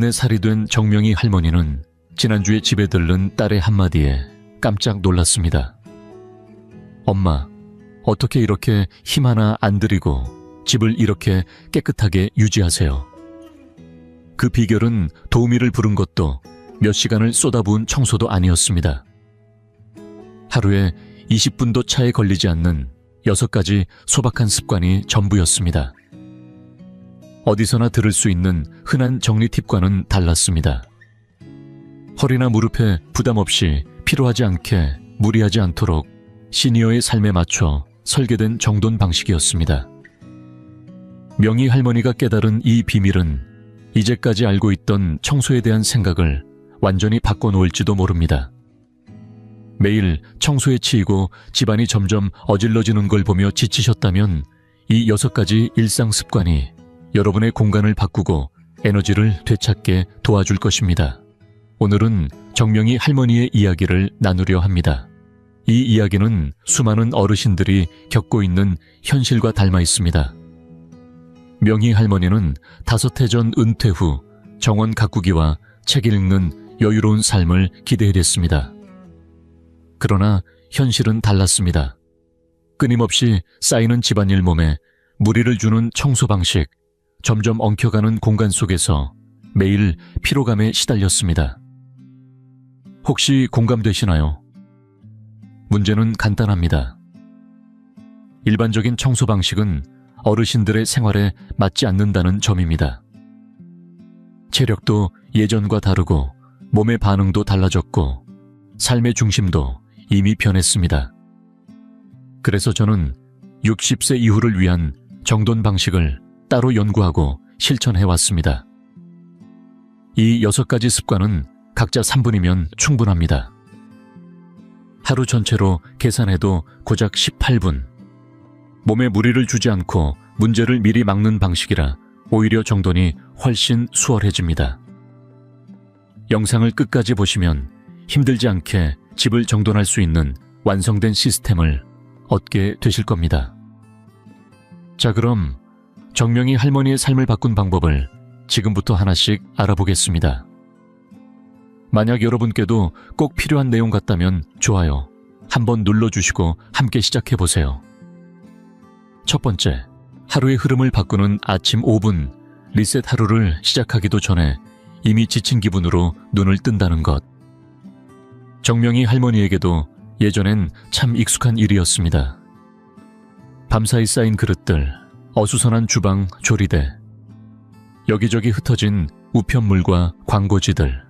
94살이 된 정명희 할머니는 지난주에 집에 들른 딸의 한마디에 깜짝 놀랐습니다. 엄마, 어떻게 이렇게 힘 하나 안 들이고 집을 이렇게 깨끗하게 유지하세요? 그 비결은 도우미를 부른 것도 몇 시간을 쏟아부은 청소도 아니었습니다. 하루에 20분도 차에 걸리지 않는 6가지 소박한 습관이 전부였습니다. 어디서나 들을 수 있는 흔한 정리 팁과는 달랐습니다. 허리나 무릎에 부담 없이 피로하지 않게 무리하지 않도록 시니어의 삶에 맞춰 설계된 정돈 방식이었습니다. 명희 할머니가 깨달은 이 비밀은 이제까지 알고 있던 청소에 대한 생각을 완전히 바꿔놓을지도 모릅니다. 매일 청소에 치이고 집안이 점점 어질러지는 걸 보며 지치셨다면 이 6가지 일상 습관이 여러분의 공간을 바꾸고 에너지를 되찾게 도와줄 것입니다. 오늘은 정명희 할머니의 이야기를 나누려 합니다. 이 이야기는 수많은 어르신들이 겪고 있는 현실과 닮아 있습니다. 명희 할머니는 5해 전 은퇴 후 정원 가꾸기와 책 읽는 여유로운 삶을 기대했습니다. 그러나 현실은 달랐습니다. 끊임없이 쌓이는 집안일 몸에 무리를 주는 청소 방식, 점점 엉켜가는 공간 속에서 매일 피로감에 시달렸습니다. 혹시 공감되시나요? 문제는 간단합니다. 일반적인 청소 방식은 어르신들의 생활에 맞지 않는다는 점입니다. 체력도 예전과 다르고 몸의 반응도 달라졌고 삶의 중심도 이미 변했습니다. 그래서 저는 60세 이후를 위한 정돈 방식을 따로 연구하고 실천해왔습니다. 이 6가지 습관은 각자 3분이면 충분합니다. 하루 전체로 계산해도 고작 18분. 몸에 무리를 주지 않고 문제를 미리 막는 방식이라 오히려 정돈이 훨씬 수월해집니다. 영상을 끝까지 보시면 힘들지 않게 집을 정돈할 수 있는 완성된 시스템을 얻게 되실 겁니다. 자, 그럼 정명희 할머니의 삶을 바꾼 방법을 지금부터 하나씩 알아보겠습니다. 만약 여러분께도 꼭 필요한 내용 같다면 좋아요 한번 눌러주시고 함께 시작해보세요. 첫 번째, 하루의 흐름을 바꾸는 아침 5분 리셋. 하루를 시작하기도 전에 이미 지친 기분으로 눈을 뜬다는 것. 정명희 할머니에게도 예전엔 참 익숙한 일이었습니다. 밤사이 쌓인 그릇들, 어수선한 주방 조리대, 여기저기 흩어진 우편물과 광고지들.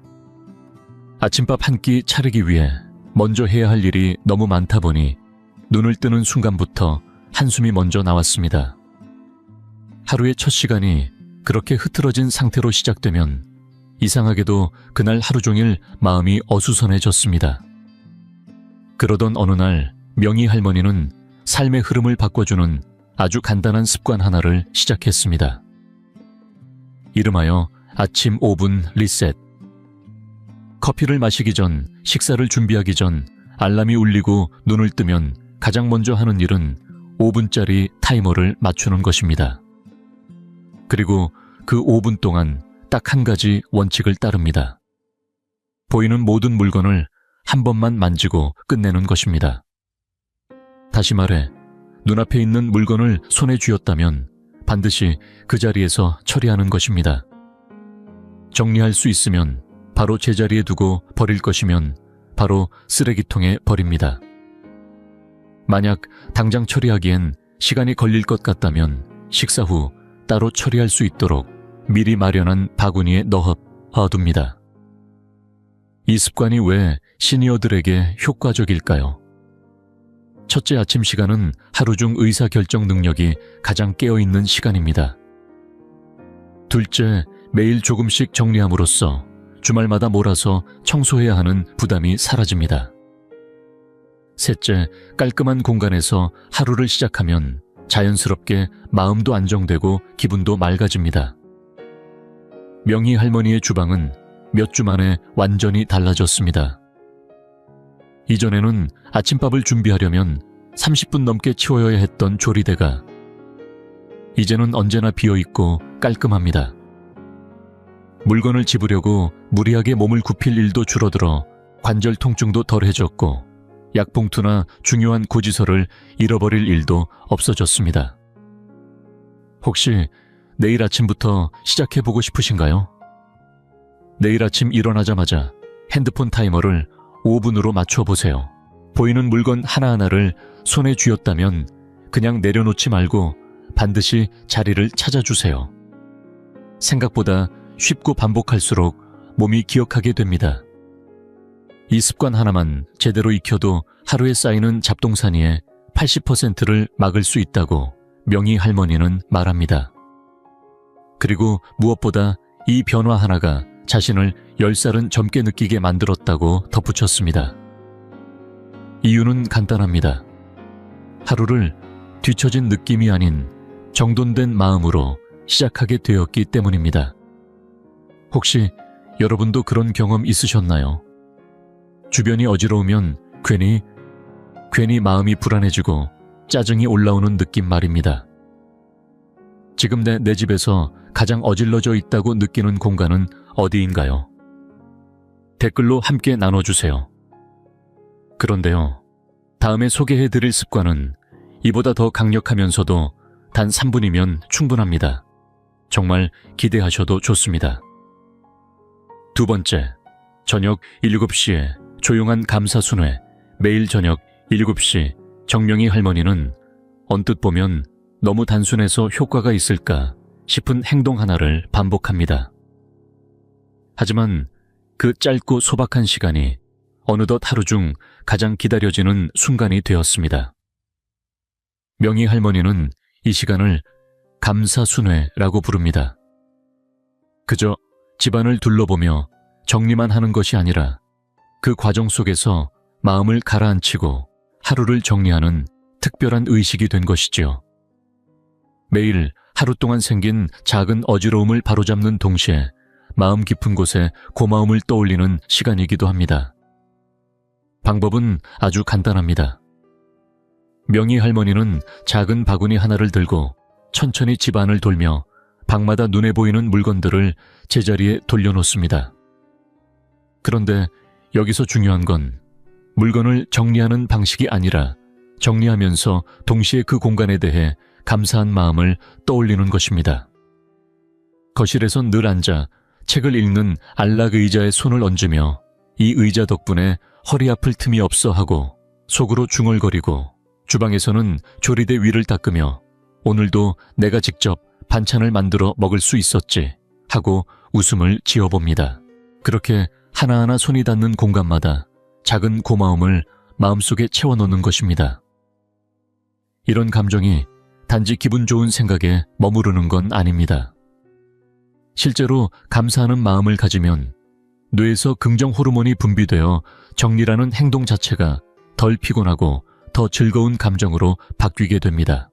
아침밥 한 끼 차리기 위해 먼저 해야 할 일이 너무 많다 보니 눈을 뜨는 순간부터 한숨이 먼저 나왔습니다. 하루의 첫 시간이 그렇게 흐트러진 상태로 시작되면 이상하게도 그날 하루 종일 마음이 어수선해졌습니다. 그러던 어느 날 명희 할머니는 삶의 흐름을 바꿔주는 아주 간단한 습관 하나를 시작했습니다. 이름하여 아침 5분 리셋. 커피를 마시기 전, 식사를 준비하기 전 알람이 울리고 눈을 뜨면 가장 먼저 하는 일은 5분짜리 타이머를 맞추는 것입니다. 그리고 그 5분 동안 딱 한 가지 원칙을 따릅니다. 보이는 모든 물건을 한 번만 만지고 끝내는 것입니다. 다시 말해, 눈앞에 있는 물건을 손에 쥐었다면 반드시 그 자리에서 처리하는 것입니다. 정리할 수 있으면 바로 제자리에 두고 버릴 것이면 바로 쓰레기통에 버립니다. 만약 당장 처리하기엔 시간이 걸릴 것 같다면 식사 후 따로 처리할 수 있도록 미리 마련한 바구니에 넣어둡니다. 이 습관이 왜 시니어들에게 효과적일까요? 첫째, 아침 시간은 하루 중 의사결정 능력이 가장 깨어있는 시간입니다. 둘째, 매일 조금씩 정리함으로써 주말마다 몰아서 청소해야 하는 부담이 사라집니다. 셋째, 깔끔한 공간에서 하루를 시작하면 자연스럽게 마음도 안정되고 기분도 맑아집니다. 명희 할머니의 주방은 몇 주 만에 완전히 달라졌습니다. 이전에는 아침밥을 준비하려면 30분 넘게 치워야 했던 조리대가 이제는 언제나 비어있고 깔끔합니다. 물건을 집으려고 무리하게 몸을 굽힐 일도 줄어들어 관절 통증도 덜해졌고 약봉투나 중요한 고지서를 잃어버릴 일도 없어졌습니다. 혹시 내일 아침부터 시작해보고 싶으신가요? 내일 아침 일어나자마자 핸드폰 타이머를 5분으로 맞춰보세요. 보이는 물건 하나하나를 손에 쥐었다면 그냥 내려놓지 말고 반드시 자리를 찾아주세요. 생각보다 쉽고 반복할수록 몸이 기억하게 됩니다. 이 습관 하나만 제대로 익혀도 하루에 쌓이는 잡동사니의 80%를 막을 수 있다고 명희 할머니는 말합니다. 그리고 무엇보다 이 변화 하나가 자신을 10살은 젊게 느끼게 만들었다고 덧붙였습니다. 이유는 간단합니다. 하루를 뒤처진 느낌이 아닌 정돈된 마음으로 시작하게 되었기 때문입니다. 혹시 여러분도 그런 경험 있으셨나요? 주변이 어지러우면 괜히 마음이 불안해지고 짜증이 올라오는 느낌 말입니다. 지금 내 집에서 가장 어질러져 있다고 느끼는 공간은 어디인가요? 댓글로 함께 나눠주세요. 그런데요, 다음에 소개해드릴 습관은 이보다 더 강력하면서도 단 3분이면 충분합니다. 정말 기대하셔도 좋습니다. 두 번째, 저녁 7시에 조용한 감사순회, 매일 저녁 7시 정명희 할머니는 언뜻 보면 너무 단순해서 효과가 있을까 싶은 행동 하나를 반복합니다. 하지만 그 짧고 소박한 시간이 어느덧 하루 중 가장 기다려지는 순간이 되었습니다. 명희 할머니는 이 시간을 감사순회라고 부릅니다. 그저 집안을 둘러보며 정리만 하는 것이 아니라 그 과정 속에서 마음을 가라앉히고 하루를 정리하는 특별한 의식이 된 것이지요. 매일 하루 동안 생긴 작은 어지러움을 바로잡는 동시에 마음 깊은 곳에 고마움을 떠올리는 시간이기도 합니다. 방법은 아주 간단합니다. 명희 할머니는 작은 바구니 하나를 들고 천천히 집 안을 돌며 방마다 눈에 보이는 물건들을 제자리에 돌려놓습니다. 그런데 여기서 중요한 건 물건을 정리하는 방식이 아니라 정리하면서 동시에 그 공간에 대해 감사한 마음을 떠올리는 것입니다. 거실에선 늘 앉아 책을 읽는 안락 의자에 손을 얹으며 이 의자 덕분에 허리 아플 틈이 없어 하고 속으로 중얼거리고 주방에서는 조리대 위를 닦으며 오늘도 내가 직접 반찬을 만들어 먹을 수 있었지 하고 웃음을 지어봅니다. 그렇게 하나하나 손이 닿는 공간마다 작은 고마움을 마음속에 채워넣는 것입니다. 이런 감정이 단지 기분 좋은 생각에 머무르는 건 아닙니다. 실제로 감사하는 마음을 가지면 뇌에서 긍정 호르몬이 분비되어 정리라는 행동 자체가 덜 피곤하고 더 즐거운 감정으로 바뀌게 됩니다.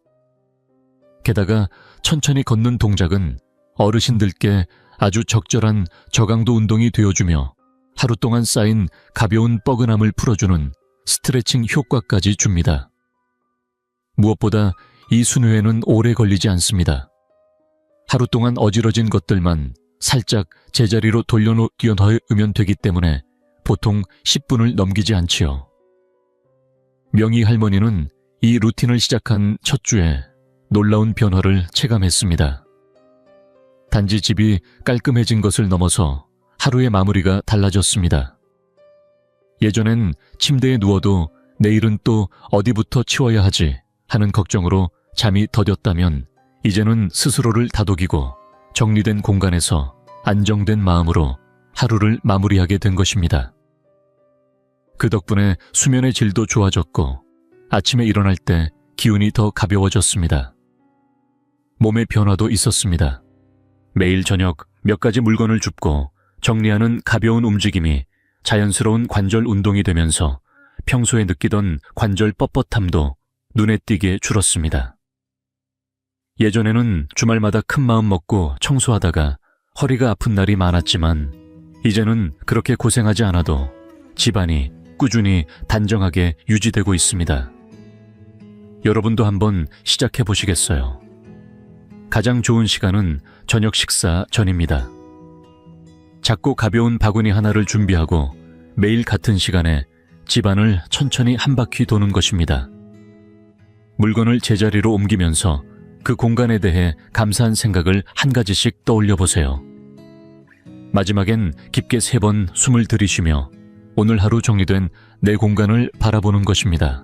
게다가 천천히 걷는 동작은 어르신들께 아주 적절한 저강도 운동이 되어주며 하루 동안 쌓인 가벼운 뻐근함을 풀어주는 스트레칭 효과까지 줍니다. 무엇보다 이 순회에는 오래 걸리지 않습니다. 하루 동안 어지러진 것들만 살짝 제자리로 돌려놓으면 되기 때문에 보통 10분을 넘기지 않지요. 명희 할머니는 이 루틴을 시작한 첫 주에 놀라운 변화를 체감했습니다. 단지 집이 깔끔해진 것을 넘어서 하루의 마무리가 달라졌습니다. 예전엔 침대에 누워도 내일은 또 어디부터 치워야 하지 하는 걱정으로 잠이 더뎠다면 이제는 스스로를 다독이고 정리된 공간에서 안정된 마음으로 하루를 마무리하게 된 것입니다. 그 덕분에 수면의 질도 좋아졌고 아침에 일어날 때 기운이 더 가벼워졌습니다. 몸의 변화도 있었습니다. 매일 저녁 몇 가지 물건을 줍고 정리하는 가벼운 움직임이 자연스러운 관절 운동이 되면서 평소에 느끼던 관절 뻣뻣함도 눈에 띄게 줄었습니다. 예전에는 주말마다 큰 마음 먹고 청소하다가 허리가 아픈 날이 많았지만 이제는 그렇게 고생하지 않아도 집안이 꾸준히 단정하게 유지되고 있습니다. 여러분도 한번 시작해 보시겠어요? 가장 좋은 시간은 저녁 식사 전입니다. 작고 가벼운 바구니 하나를 준비하고 매일 같은 시간에 집안을 천천히 한 바퀴 도는 것입니다. 물건을 제자리로 옮기면서 그 공간에 대해 감사한 생각을 한 가지씩 떠올려 보세요. 마지막엔 깊게 3번 숨을 들이쉬며 오늘 하루 정리된 내 공간을 바라보는 것입니다.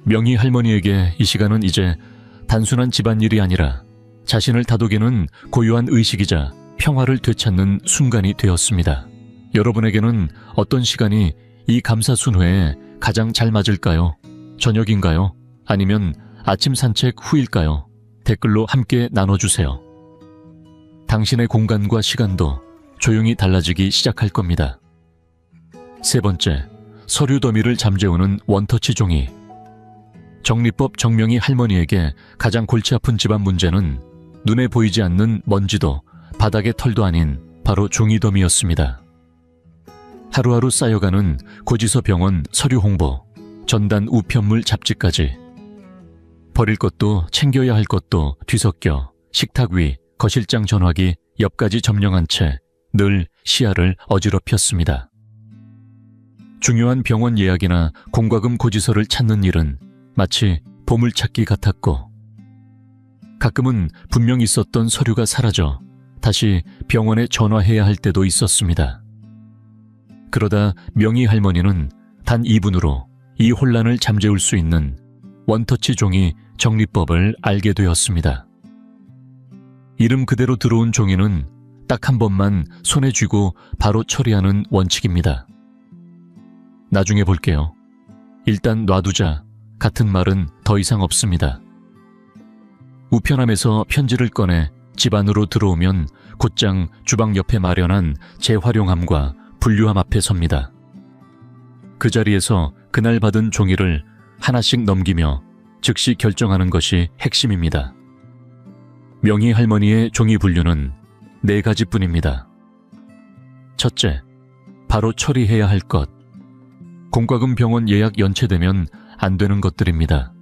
명희 할머니에게 이 시간은 이제 단순한 집안일이 아니라 자신을 다독이는 고요한 의식이자 평화를 되찾는 순간이 되었습니다. 여러분에게는 어떤 시간이 이 감사 순회에 가장 잘 맞을까요? 저녁인가요? 아니면 아침 산책 후일까요? 댓글로 함께 나눠주세요. 당신의 공간과 시간도 조용히 달라지기 시작할 겁니다. 3번째, 서류 더미를 잠재우는 원터치 종이. 정리법 정명희 할머니에게 가장 골치 아픈 집안 문제는 눈에 보이지 않는 먼지도 바닥의 털도 아닌 바로 종이 더미였습니다. 하루하루 쌓여가는 고지서 병원 서류 홍보, 전단 우편물 잡지까지. 버릴 것도 챙겨야 할 것도 뒤섞여 식탁 위, 거실장 전화기 옆까지 점령한 채 늘 시야를 어지럽혔습니다. 중요한 병원 예약이나 공과금 고지서를 찾는 일은 마치 보물찾기 같았고, 가끔은 분명 있었던 서류가 사라져 다시 병원에 전화해야 할 때도 있었습니다. 그러다 명희 할머니는 단 2분으로 이 혼란을 잠재울 수 있는 원터치 종이 정리법을 알게 되었습니다. 이름 그대로 들어온 종이는 딱 한 번만 손에 쥐고 바로 처리하는 원칙입니다. 나중에 볼게요. 일단 놔두자 같은 말은 더 이상 없습니다. 우편함에서 편지를 꺼내 집 안으로 들어오면 곧장 주방 옆에 마련한 재활용함과 분류함 앞에 섭니다. 그 자리에서 그날 받은 종이를 하나씩 넘기며 즉시 결정하는 것이 핵심입니다. 명희 할머니의 종이 분류는 4가지뿐입니다. 첫째, 바로 처리해야 할 것. 공과금 병원 예약 연체되면 안 되는 것들입니다.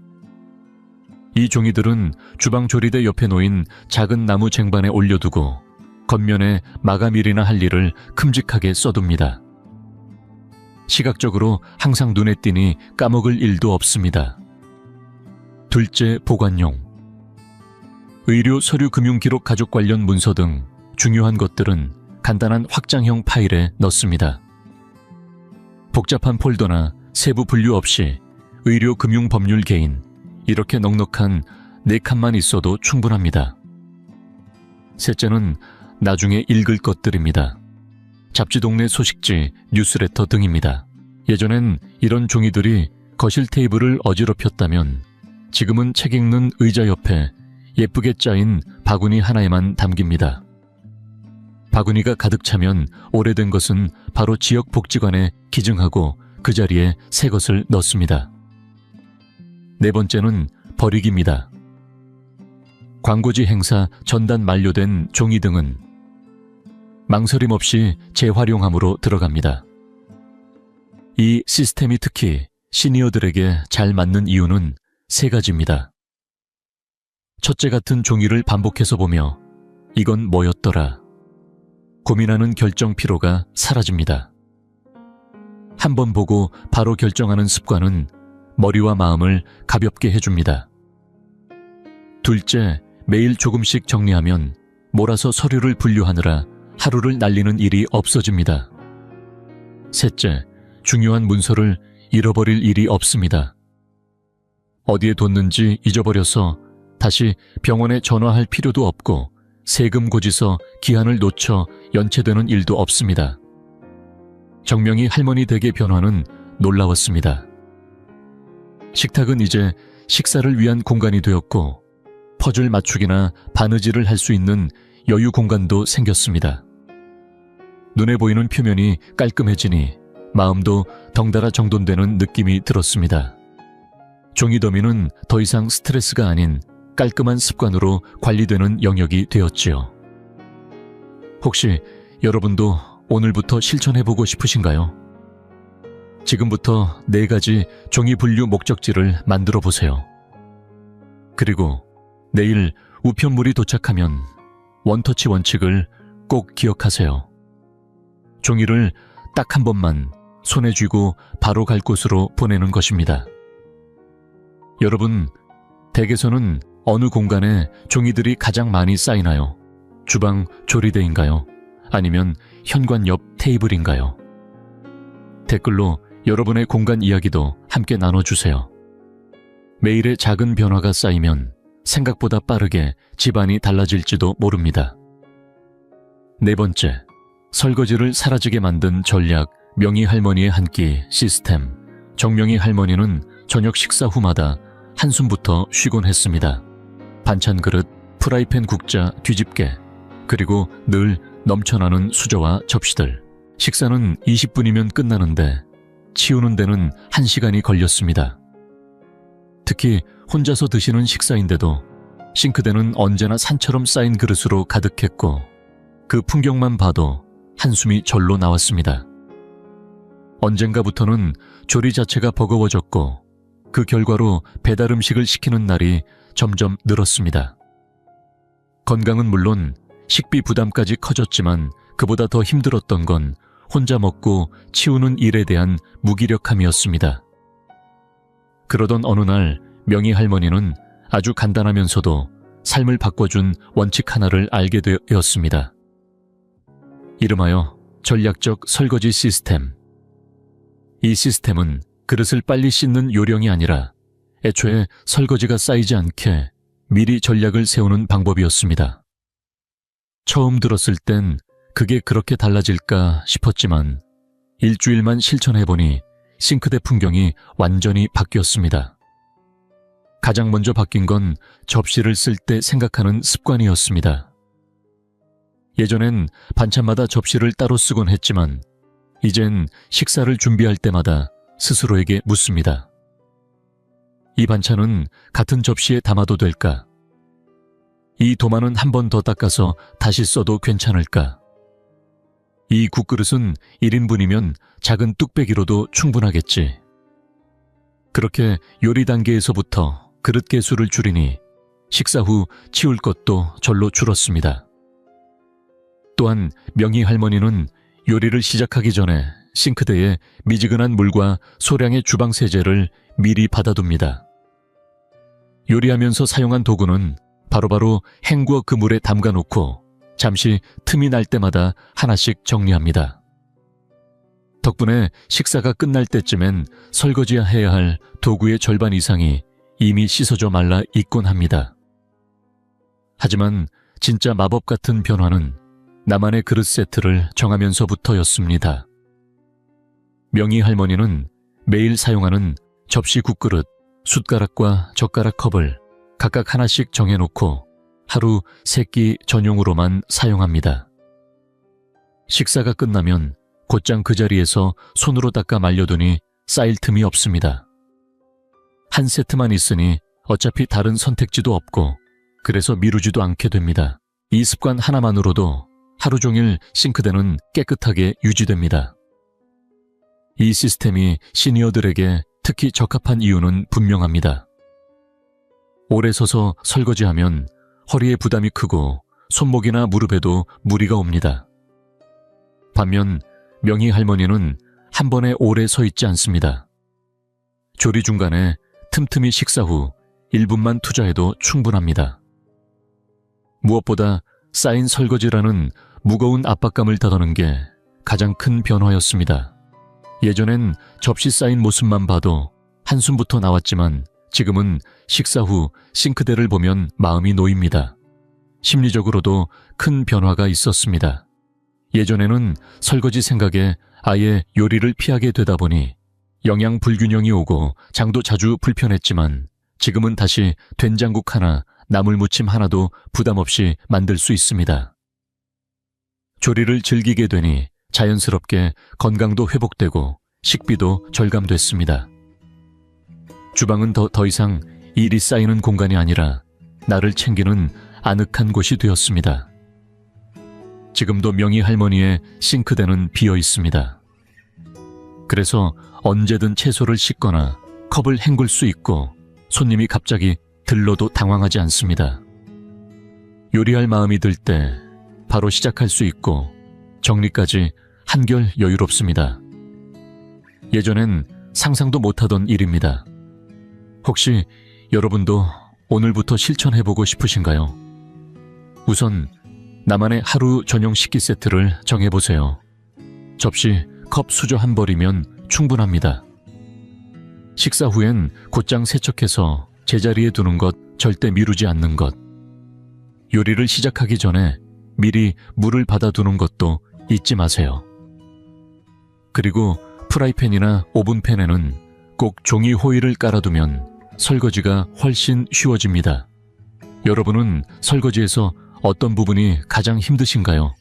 이 종이들은 주방 조리대 옆에 놓인 작은 나무 쟁반에 올려두고 겉면에 마감일이나 할 일을 큼직하게 써둡니다. 시각적으로 항상 눈에 띄니 까먹을 일도 없습니다. 둘째, 보관용. 의료, 서류, 금융 기록, 가족 관련 문서 등 중요한 것들은 간단한 확장형 파일에 넣습니다. 복잡한 폴더나 세부 분류 없이 의료, 금융, 법률, 개인 이렇게 넉넉한 4칸만 있어도 충분합니다. 셋째는 나중에 읽을 것들입니다. 잡지, 동네 소식지, 뉴스레터 등입니다. 예전엔 이런 종이들이 거실 테이블을 어지럽혔다면 지금은 책 읽는 의자 옆에 예쁘게 짜인 바구니 하나에만 담깁니다. 바구니가 가득 차면 오래된 것은 바로 지역 복지관에 기증하고 그 자리에 새 것을 넣습니다. 4번째는 버리기입니다. 광고지, 행사, 전단 만료된 종이 등은 망설임 없이 재활용함으로 들어갑니다. 이 시스템이 특히 시니어들에게 잘 맞는 이유는 3가지입니다. 첫째, 같은 종이를 반복해서 보며 이건 뭐였더라 고민하는 결정 피로가 사라집니다. 한 번 보고 바로 결정하는 습관은 머리와 마음을 가볍게 해줍니다. 둘째, 매일 조금씩 정리하면 몰아서 서류를 분류하느라 하루를 날리는 일이 없어집니다. 셋째, 중요한 문서를 잃어버릴 일이 없습니다. 어디에 뒀는지 잊어버려서 다시 병원에 전화할 필요도 없고 세금 고지서 기한을 놓쳐 연체되는 일도 없습니다. 정명희 할머니 댁의 변화는 놀라웠습니다. 식탁은 이제 식사를 위한 공간이 되었고 퍼즐 맞추기나 바느질을 할 수 있는 여유 공간도 생겼습니다. 눈에 보이는 표면이 깔끔해지니 마음도 덩달아 정돈되는 느낌이 들었습니다. 종이 더미는 더 이상 스트레스가 아닌 깔끔한 습관으로 관리되는 영역이 되었지요. 혹시 여러분도 오늘부터 실천해보고 싶으신가요? 지금부터 4가지 종이 분류 목적지를 만들어 보세요. 그리고 내일 우편물이 도착하면 원터치 원칙을 꼭 기억하세요. 종이를 딱 한 번만 손에 쥐고 바로 갈 곳으로 보내는 것입니다. 여러분, 댁에서는 어느 공간에 종이들이 가장 많이 쌓이나요? 주방 조리대인가요? 아니면 현관 옆 테이블인가요? 댓글로 여러분의 공간 이야기도 함께 나눠주세요. 매일의 작은 변화가 쌓이면 생각보다 빠르게 집안이 달라질지도 모릅니다. 네 번째, 설거지를 사라지게 만든 전략 명희 할머니의 한 끼 시스템. 정명희 할머니는 저녁 식사 후마다 한숨부터 쉬곤 했습니다. 반찬 그릇, 프라이팬 국자 뒤집개, 그리고 늘 넘쳐나는 수저와 접시들. 식사는 20분이면 끝나는데 치우는 데는 1시간이 걸렸습니다. 특히 혼자서 드시는 식사인데도 싱크대는 언제나 산처럼 쌓인 그릇으로 가득했고 그 풍경만 봐도 한숨이 절로 나왔습니다. 언젠가부터는 조리 자체가 버거워졌고 그 결과로 배달 음식을 시키는 날이 점점 늘었습니다. 건강은 물론 식비 부담까지 커졌지만 그보다 더 힘들었던 건 혼자 먹고 치우는 일에 대한 무기력함이었습니다. 그러던 어느 날 명희 할머니는 아주 간단하면서도 삶을 바꿔준 원칙 하나를 알게 되었습니다. 이름하여 전략적 설거지 시스템. 이 시스템은 그릇을 빨리 씻는 요령이 아니라 애초에 설거지가 쌓이지 않게 미리 전략을 세우는 방법이었습니다. 처음 들었을 땐 그게 그렇게 달라질까 싶었지만 일주일만 실천해보니 싱크대 풍경이 완전히 바뀌었습니다. 가장 먼저 바뀐 건 접시를 쓸 때 생각하는 습관이었습니다. 예전엔 반찬마다 접시를 따로 쓰곤 했지만 이젠 식사를 준비할 때마다 스스로에게 묻습니다. 이 반찬은 같은 접시에 담아도 될까? 이 도마는 한 번 더 닦아서 다시 써도 괜찮을까? 이 국그릇은 1인분이면 작은 뚝배기로도 충분하겠지. 그렇게 요리 단계에서부터 그릇 개수를 줄이니 식사 후 치울 것도 절로 줄었습니다. 또한 명희 할머니는 요리를 시작하기 전에 싱크대에 미지근한 물과 소량의 주방 세제를 미리 받아둡니다. 요리하면서 사용한 도구는 바로바로 헹구어 그 물에 담가놓고 잠시 틈이 날 때마다 하나씩 정리합니다. 덕분에 식사가 끝날 때쯤엔 설거지해야 할 도구의 절반 이상이 이미 씻어져 말라 있곤 합니다. 하지만 진짜 마법 같은 변화는 나만의 그릇 세트를 정하면서부터였습니다. 명희 할머니는 매일 사용하는 접시 국그릇, 숟가락과 젓가락 컵을 각각 하나씩 정해놓고 하루 3끼 전용으로만 사용합니다. 식사가 끝나면 곧장 그 자리에서 손으로 닦아 말려두니 쌓일 틈이 없습니다. 한 세트만 있으니 어차피 다른 선택지도 없고 그래서 미루지도 않게 됩니다. 이 습관 하나만으로도 하루 종일 싱크대는 깨끗하게 유지됩니다. 이 시스템이 시니어들에게 특히 적합한 이유는 분명합니다. 오래 서서 설거지하면 허리에 부담이 크고 손목이나 무릎에도 무리가 옵니다. 반면 명희 할머니는 한 번에 오래 서 있지 않습니다. 조리 중간에 틈틈이 식사 후 1분만 투자해도 충분합니다. 무엇보다 쌓인 설거지라는 무거운 압박감을 덜어내는 게 가장 큰 변화였습니다. 예전엔 접시 쌓인 모습만 봐도 한숨부터 나왔지만 지금은 식사 후 싱크대를 보면 마음이 놓입니다. 심리적으로도 큰 변화가 있었습니다. 예전에는 설거지 생각에 아예 요리를 피하게 되다 보니 영양 불균형이 오고 장도 자주 불편했지만 지금은 다시 된장국 하나, 나물무침 하나도 부담 없이 만들 수 있습니다. 조리를 즐기게 되니 자연스럽게 건강도 회복되고 식비도 절감됐습니다. 주방은 더 이상 일이 쌓이는 공간이 아니라 나를 챙기는 아늑한 곳이 되었습니다. 지금도 명희 할머니의 싱크대는 비어 있습니다. 그래서 언제든 채소를 씻거나 컵을 헹굴 수 있고 손님이 갑자기 들러도 당황하지 않습니다. 요리할 마음이 들 때 바로 시작할 수 있고 정리까지 한결 여유롭습니다. 예전엔 상상도 못하던 일입니다. 혹시 여러분도 오늘부터 실천해보고 싶으신가요? 우선 나만의 하루 전용 식기 세트를 정해보세요. 접시, 컵, 수저 한 벌이면 충분합니다. 식사 후엔 곧장 세척해서 제자리에 두는 것, 절대 미루지 않는 것. 요리를 시작하기 전에 미리 물을 받아두는 것도 잊지 마세요. 그리고 프라이팬이나 오븐팬에는 꼭 종이 호일을 깔아두면 설거지가 훨씬 쉬워집니다. 여러분은 설거지에서 어떤 부분이 가장 힘드신가요?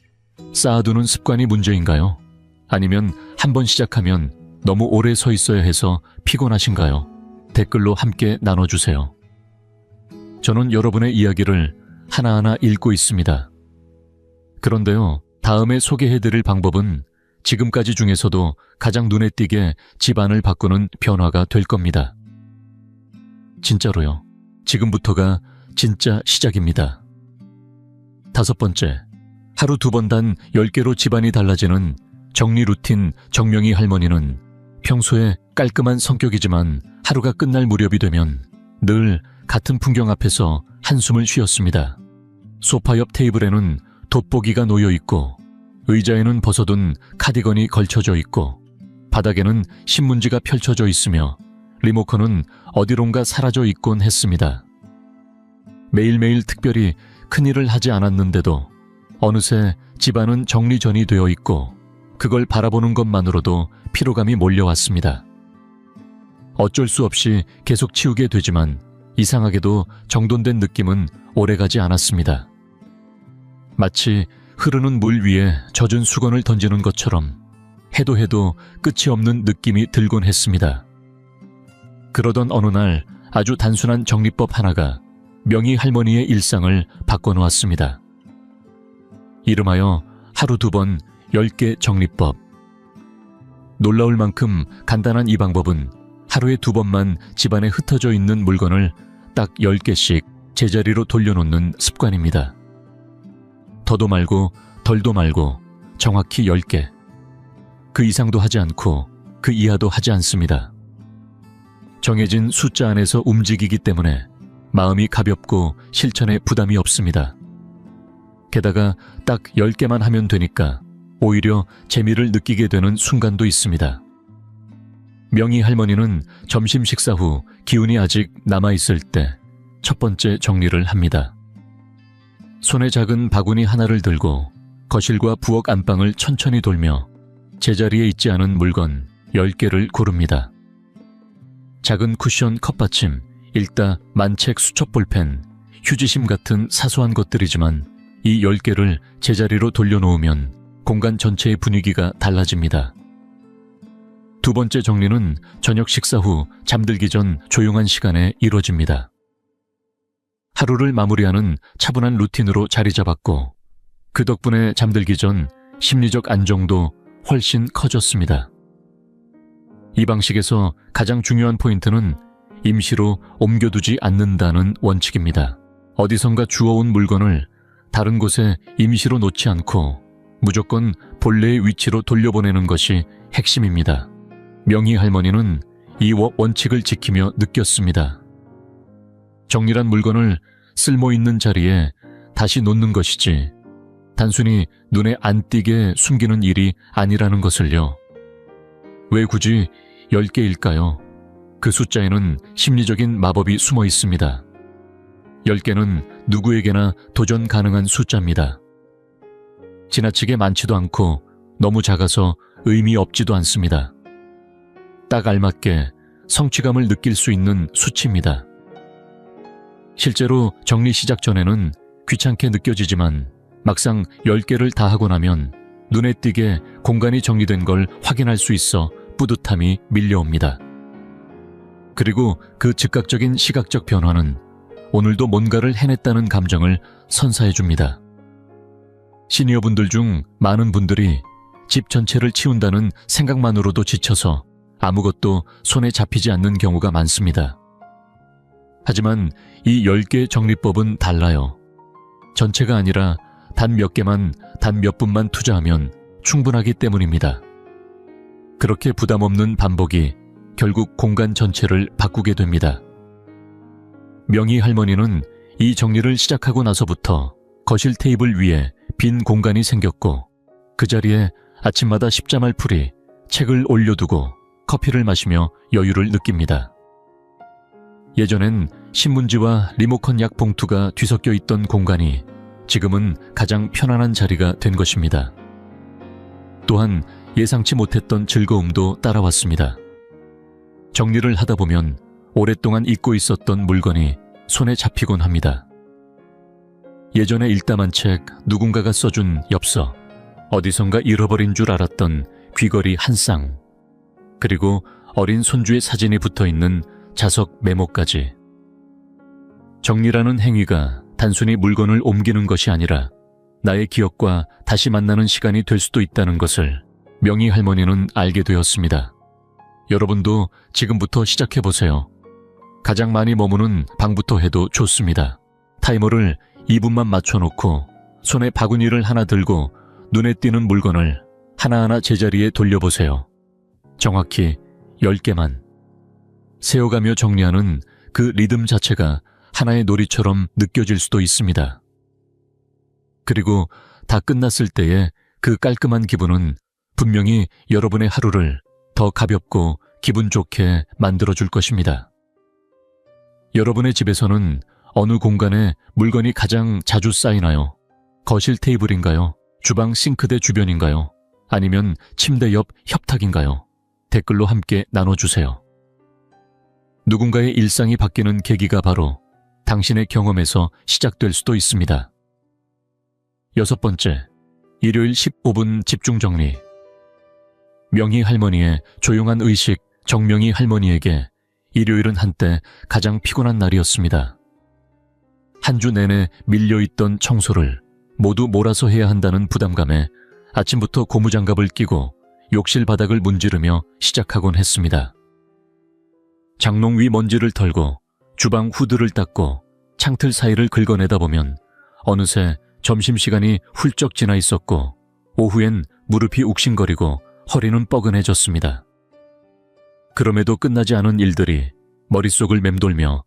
쌓아두는 습관이 문제인가요? 아니면 한번 시작하면 너무 오래 서 있어야 해서 피곤하신가요? 댓글로 함께 나눠주세요. 저는 여러분의 이야기를 하나하나 읽고 있습니다. 그런데요, 다음에 소개해드릴 방법은 지금까지 중에서도 가장 눈에 띄게 집안을 바꾸는 변화가 될 겁니다. 진짜로요. 지금부터가 진짜 시작입니다. 5번째, 하루 2번 단 10개로 집안이 달라지는 정리 루틴 정명희 할머니는 평소에 깔끔한 성격이지만 하루가 끝날 무렵이 되면 늘 같은 풍경 앞에서 한숨을 쉬었습니다. 소파 옆 테이블에는 돋보기가 놓여 있고 의자에는 벗어둔 카디건이 걸쳐져 있고 바닥에는 신문지가 펼쳐져 있으며 리모컨은 어디론가 사라져 있곤 했습니다. 매일매일 특별히 큰일을 하지 않았는데도 어느새 집안은 정리전이 되어 있고 그걸 바라보는 것만으로도 피로감이 몰려왔습니다. 어쩔 수 없이 계속 치우게 되지만 이상하게도 정돈된 느낌은 오래가지 않았습니다. 마치 흐르는 물 위에 젖은 수건을 던지는 것처럼 해도 끝이 없는 느낌이 들곤 했습니다. 그러던 어느 날 아주 단순한 정리법 하나가 명희 할머니의 일상을 바꿔놓았습니다. 이름하여 하루 2번 10개 정리법. 놀라울 만큼 간단한 이 방법은 하루에 2번만 집안에 흩어져 있는 물건을 딱 10개씩 제자리로 돌려놓는 습관입니다. 더도 말고 덜도 말고 정확히 10개. 그 이상도 하지 않고 그 이하도 하지 않습니다. 정해진 숫자 안에서 움직이기 때문에 마음이 가볍고 실천에 부담이 없습니다. 게다가 딱 10개만 하면 되니까 오히려 재미를 느끼게 되는 순간도 있습니다. 명희 할머니는 점심 식사 후 기운이 아직 남아있을 때 첫 번째 정리를 합니다. 손에 작은 바구니 하나를 들고 거실과 부엌 안방을 천천히 돌며 제자리에 있지 않은 물건 10개를 고릅니다. 작은 쿠션 컵받침, 읽다 만책 수첩 볼펜, 휴지심 같은 사소한 것들이지만 이 10개를 제자리로 돌려놓으면 공간 전체의 분위기가 달라집니다. 2번째 정리는 저녁 식사 후 잠들기 전 조용한 시간에 이루어집니다. 하루를 마무리하는 차분한 루틴으로 자리 잡았고 그 덕분에 잠들기 전 심리적 안정도 훨씬 커졌습니다. 이 방식에서 가장 중요한 포인트는 임시로 옮겨두지 않는다는 원칙입니다. 어디선가 주워온 물건을 다른 곳에 임시로 놓지 않고 무조건 본래의 위치로 돌려보내는 것이 핵심입니다. 명희 할머니는 이 원칙을 지키며 느꼈습니다. 정리란 물건을 쓸모있는 자리에 다시 놓는 것이지 단순히 눈에 안 띄게 숨기는 일이 아니라는 것을요. 왜 굳이 10개일까요? 그 숫자에는 심리적인 마법이 숨어 있습니다. 10개는 누구에게나 도전 가능한 숫자입니다. 지나치게 많지도 않고 너무 작아서 의미 없지도 않습니다. 딱 알맞게 성취감을 느낄 수 있는 수치입니다. 실제로 정리 시작 전에는 귀찮게 느껴지지만 막상 10개를 다 하고 나면 눈에 띄게 공간이 정리된 걸 확인할 수 있어 뿌듯함이 밀려옵니다. 그리고 그 즉각적인 시각적 변화는 오늘도 뭔가를 해냈다는 감정을 선사해줍니다. 시니어분들 중 많은 분들이 집 전체를 치운다는 생각만으로도 지쳐서 아무것도 손에 잡히지 않는 경우가 많습니다. 하지만 이 10개 정리법은 달라요. 전체가 아니라 단 몇 개만, 단 몇 분만 투자하면 충분하기 때문입니다. 그렇게 부담 없는 반복이 결국 공간 전체를 바꾸게 됩니다. 명희 할머니는 이 정리를 시작하고 나서부터 거실 테이블 위에 빈 공간이 생겼고 그 자리에 아침마다 십자말 풀이 책을 올려두고 커피를 마시며 여유를 느낍니다. 예전엔 신문지와 리모컨 약 봉투가 뒤섞여 있던 공간이 지금은 가장 편안한 자리가 된 것입니다. 또한 예상치 못했던 즐거움도 따라왔습니다. 정리를 하다 보면 오랫동안 잊고 있었던 물건이 손에 잡히곤 합니다. 예전에 읽다만 책, 누군가가 써준 엽서, 어디선가 잃어버린 줄 알았던 귀걸이 한 쌍, 그리고 어린 손주의 사진이 붙어있는 자석 메모까지. 정리라는 행위가 단순히 물건을 옮기는 것이 아니라 나의 기억과 다시 만나는 시간이 될 수도 있다는 것을 명희 할머니는 알게 되었습니다. 여러분도 지금부터 시작해보세요. 가장 많이 머무는 방부터 해도 좋습니다. 타이머를 2분만 맞춰놓고 손에 바구니를 하나 들고 눈에 띄는 물건을 하나하나 제자리에 돌려보세요. 정확히 10개만. 세어가며 정리하는 그 리듬 자체가 하나의 놀이처럼 느껴질 수도 있습니다. 그리고 다 끝났을 때의 그 깔끔한 기분은 분명히 여러분의 하루를 더 가볍고 기분 좋게 만들어줄 것입니다. 여러분의 집에서는 어느 공간에 물건이 가장 자주 쌓이나요? 거실 테이블인가요? 주방 싱크대 주변인가요? 아니면 침대 옆 협탁인가요? 댓글로 함께 나눠주세요. 누군가의 일상이 바뀌는 계기가 바로 당신의 경험에서 시작될 수도 있습니다. 6번째, 일요일 15분 집중 정리. 명희 할머니의 조용한 의식 정명희 할머니에게 일요일은 한때 가장 피곤한 날이었습니다. 한 주 내내 밀려있던 청소를 모두 몰아서 해야 한다는 부담감에 아침부터 고무장갑을 끼고 욕실 바닥을 문지르며 시작하곤 했습니다. 장롱 위 먼지를 털고 주방 후드를 닦고 창틀 사이를 긁어내다 보면 어느새 점심시간이 훌쩍 지나 있었고 오후엔 무릎이 욱신거리고 허리는 뻐근해졌습니다. 그럼에도 끝나지 않은 일들이 머릿속을 맴돌며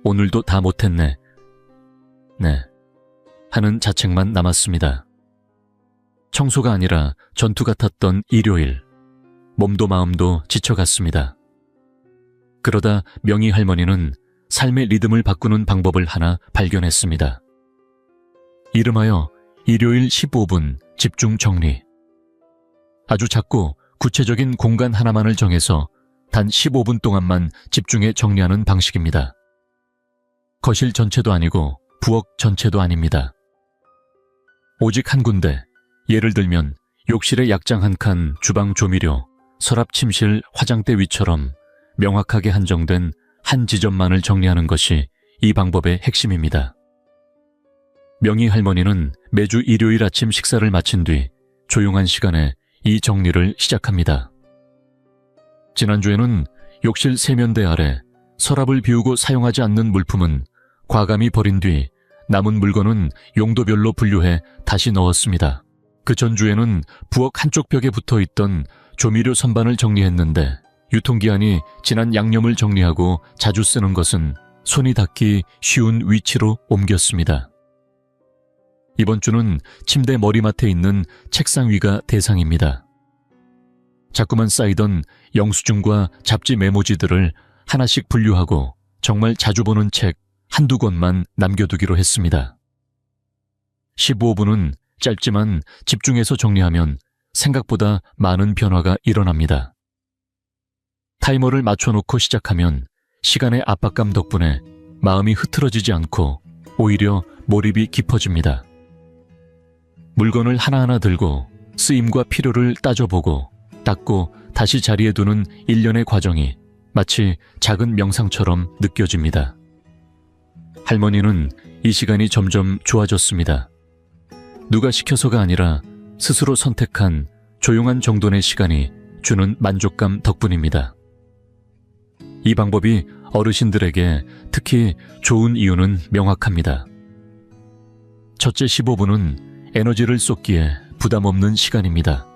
오늘도 다 못했네, 네, 하는 자책만 남았습니다. 청소가 아니라 전투 같았던 일요일, 몸도 마음도 지쳐갔습니다. 그러다 명희 할머니는 삶의 리듬을 바꾸는 방법을 하나 발견했습니다. 이름하여 일요일 15분 집중 정리. 아주 작고 구체적인 공간 하나만을 정해서 단 15분 동안만 집중해 정리하는 방식입니다. 거실 전체도 아니고 부엌 전체도 아닙니다. 오직 한 군데, 예를 들면 욕실의 약장 한 칸, 주방 조미료, 서랍 침실 화장대 위처럼 명확하게 한정된 한 지점만을 정리하는 것이 이 방법의 핵심입니다. 명희 할머니는 매주 일요일 아침 식사를 마친 뒤 조용한 시간에 이 정리를 시작합니다. 지난주에는 욕실 세면대 아래 서랍을 비우고 사용하지 않는 물품은 과감히 버린 뒤 남은 물건은 용도별로 분류해 다시 넣었습니다. 그 전주에는 부엌 한쪽 벽에 붙어있던 조미료 선반을 정리했는데 유통기한이 지난 양념을 정리하고 자주 쓰는 것은 손이 닿기 쉬운 위치로 옮겼습니다. 이번 주는 침대 머리맡에 있는 책상 위가 대상입니다. 자꾸만 쌓이던 영수증과 잡지 메모지들을 하나씩 분류하고 정말 자주 보는 책 한두 권만 남겨두기로 했습니다. 15분은 짧지만 집중해서 정리하면 생각보다 많은 변화가 일어납니다. 타이머를 맞춰놓고 시작하면 시간의 압박감 덕분에 마음이 흐트러지지 않고 오히려 몰입이 깊어집니다. 물건을 하나하나 들고 쓰임과 필요를 따져보고 닦고 다시 자리에 두는 일련의 과정이 마치 작은 명상처럼 느껴집니다. 할머니는 이 시간이 점점 좋아졌습니다. 누가 시켜서가 아니라 스스로 선택한 조용한 정돈의 시간이 주는 만족감 덕분입니다. 이 방법이 어르신들에게 특히 좋은 이유는 명확합니다. 첫째 15분은 에너지를 쏟기에 부담 없는 시간입니다.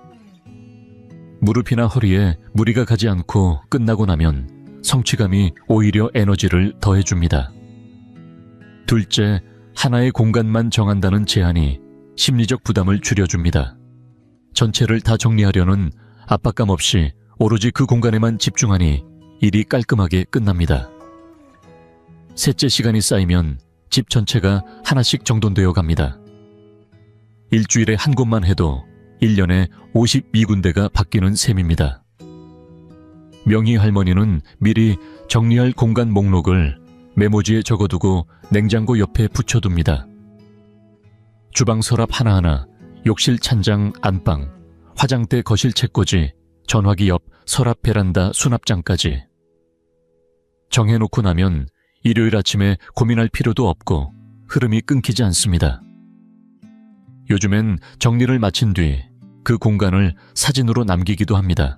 무릎이나 허리에 무리가 가지 않고 끝나고 나면 성취감이 오히려 에너지를 더해줍니다. 둘째, 하나의 공간만 정한다는 제한이 심리적 부담을 줄여줍니다. 전체를 다 정리하려는 압박감 없이 오로지 그 공간에만 집중하니 일이 깔끔하게 끝납니다. 셋째, 시간이 쌓이면 집 전체가 하나씩 정돈되어 갑니다. 일주일에 한 곳만 해도 1년에 52군데가 바뀌는 셈입니다. 명희 할머니는 미리 정리할 공간 목록을 메모지에 적어두고 냉장고 옆에 붙여둡니다. 주방 서랍 하나하나, 욕실 찬장 안방, 화장대 거실 책꽂이, 전화기 옆 서랍 베란다 수납장까지. 정해놓고 나면 일요일 아침에 고민할 필요도 없고 흐름이 끊기지 않습니다. 요즘엔 정리를 마친 뒤 그 공간을 사진으로 남기기도 합니다.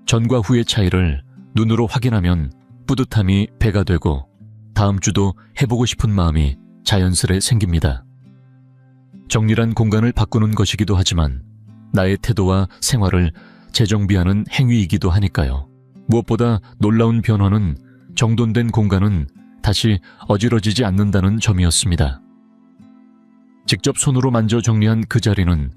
전과 후의 차이를 눈으로 확인하면 뿌듯함이 배가 되고 다음 주도 해보고 싶은 마음이 자연스레 생깁니다. 정리란 공간을 바꾸는 것이기도 하지만 나의 태도와 생활을 재정비하는 행위이기도 하니까요. 무엇보다 놀라운 변화는 정돈된 공간은 다시 어지러지지 않는다는 점이었습니다. 직접 손으로 만져 정리한 그 자리는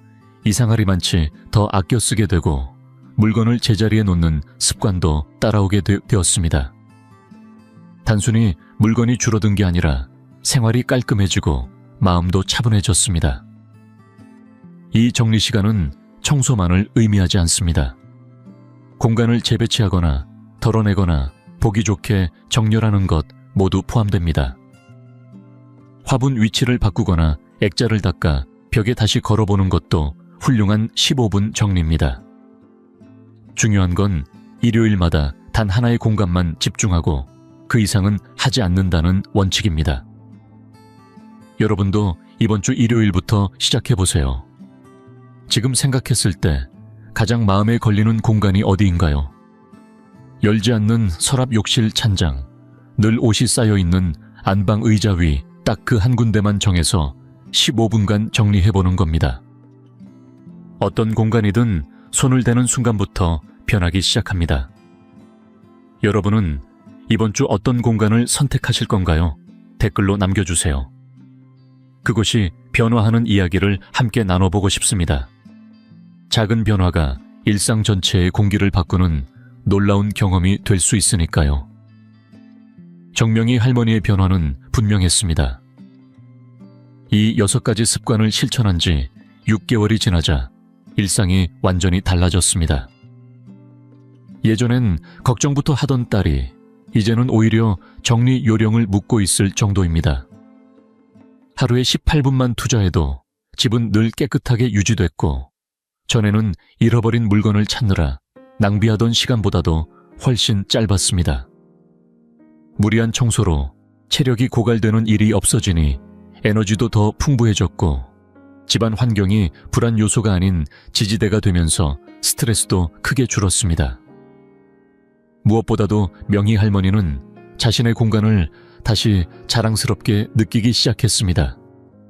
이상하리만치 더 아껴 쓰게 되고 물건을 제자리에 놓는 습관도 따라오게 되었습니다. 단순히 물건이 줄어든 게 아니라 생활이 깔끔해지고 마음도 차분해졌습니다. 이 정리 시간은 청소만을 의미하지 않습니다. 공간을 재배치하거나 덜어내거나 보기 좋게 정렬하는 것 모두 포함됩니다. 화분 위치를 바꾸거나 액자를 닦아 벽에 다시 걸어보는 것도 훌륭한 15분 정리입니다. 중요한 건 일요일마다 단 하나의 공간만 집중하고 그 이상은 하지 않는다는 원칙입니다. 여러분도 이번 주 일요일부터 시작해보세요. 지금 생각했을 때 가장 마음에 걸리는 공간이 어디인가요? 열지 않는 서랍 욕실 찬장, 늘 옷이 쌓여있는 안방 의자 위 딱 그 한 군데만 정해서 15분간 정리해보는 겁니다. 어떤 공간이든 손을 대는 순간부터 변하기 시작합니다. 여러분은 이번 주 어떤 공간을 선택하실 건가요? 댓글로 남겨주세요. 그곳이 변화하는 이야기를 함께 나눠보고 싶습니다. 작은 변화가 일상 전체의 공기를 바꾸는 놀라운 경험이 될 수 있으니까요. 정명희 할머니의 변화는 분명했습니다. 이 6가지 습관을 실천한 지 6개월이 지나자 일상이 완전히 달라졌습니다. 예전엔 걱정부터 하던 딸이 이제는 오히려 정리 요령을 묻고 있을 정도입니다. 하루에 18분만 투자해도 집은 늘 깨끗하게 유지됐고 전에는 잃어버린 물건을 찾느라 낭비하던 시간보다도 훨씬 짧았습니다. 무리한 청소로 체력이 고갈되는 일이 없어지니 에너지도 더 풍부해졌고 집안 환경이 불안 요소가 아닌 지지대가 되면서 스트레스도 크게 줄었습니다. 무엇보다도 명희 할머니는 자신의 공간을 다시 자랑스럽게 느끼기 시작했습니다.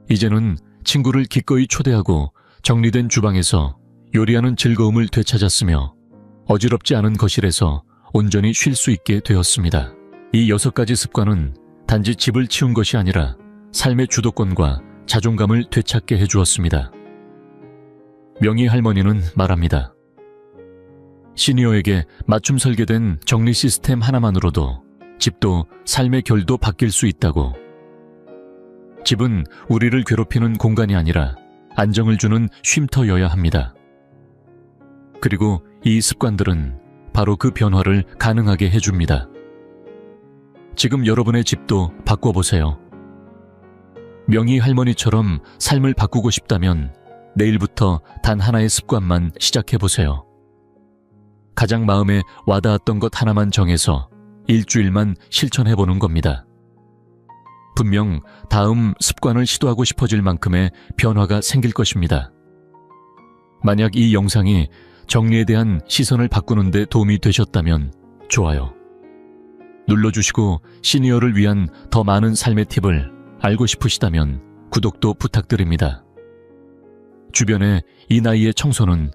이제는 친구를 기꺼이 초대하고 정리된 주방에서 요리하는 즐거움을 되찾았으며 어지럽지 않은 거실에서 온전히 쉴 수 있게 되었습니다. 이 6가지 습관은 단지 집을 치운 것이 아니라 삶의 주도권과 자존감을 되찾게 해주었습니다. 명희 할머니는 말합니다. 시니어에게 맞춤 설계된 정리 시스템 하나만으로도 집도 삶의 결도 바뀔 수 있다고. 집은 우리를 괴롭히는 공간이 아니라 안정을 주는 쉼터여야 합니다. 그리고 이 습관들은 바로 그 변화를 가능하게 해줍니다. 지금 여러분의 집도 바꿔보세요. 명희 할머니처럼 삶을 바꾸고 싶다면 내일부터 단 하나의 습관만 시작해보세요. 가장 마음에 와닿았던 것 하나만 정해서 일주일만 실천해보는 겁니다. 분명 다음 습관을 시도하고 싶어질 만큼의 변화가 생길 것입니다. 만약 이 영상이 정리에 대한 시선을 바꾸는 데 도움이 되셨다면 좋아요 눌러주시고 시니어를 위한 더 많은 삶의 팁을 알고 싶으시다면 구독도 부탁드립니다. 주변에 이 나이의 청소는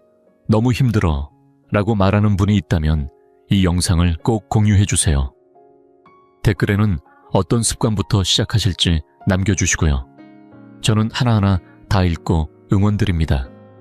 너무 힘들어 라고 말하는 분이 있다면 이 영상을 꼭 공유해 주세요. 댓글에는 어떤 습관부터 시작하실지 남겨주시고요. 저는 하나하나 다 읽고 응원드립니다.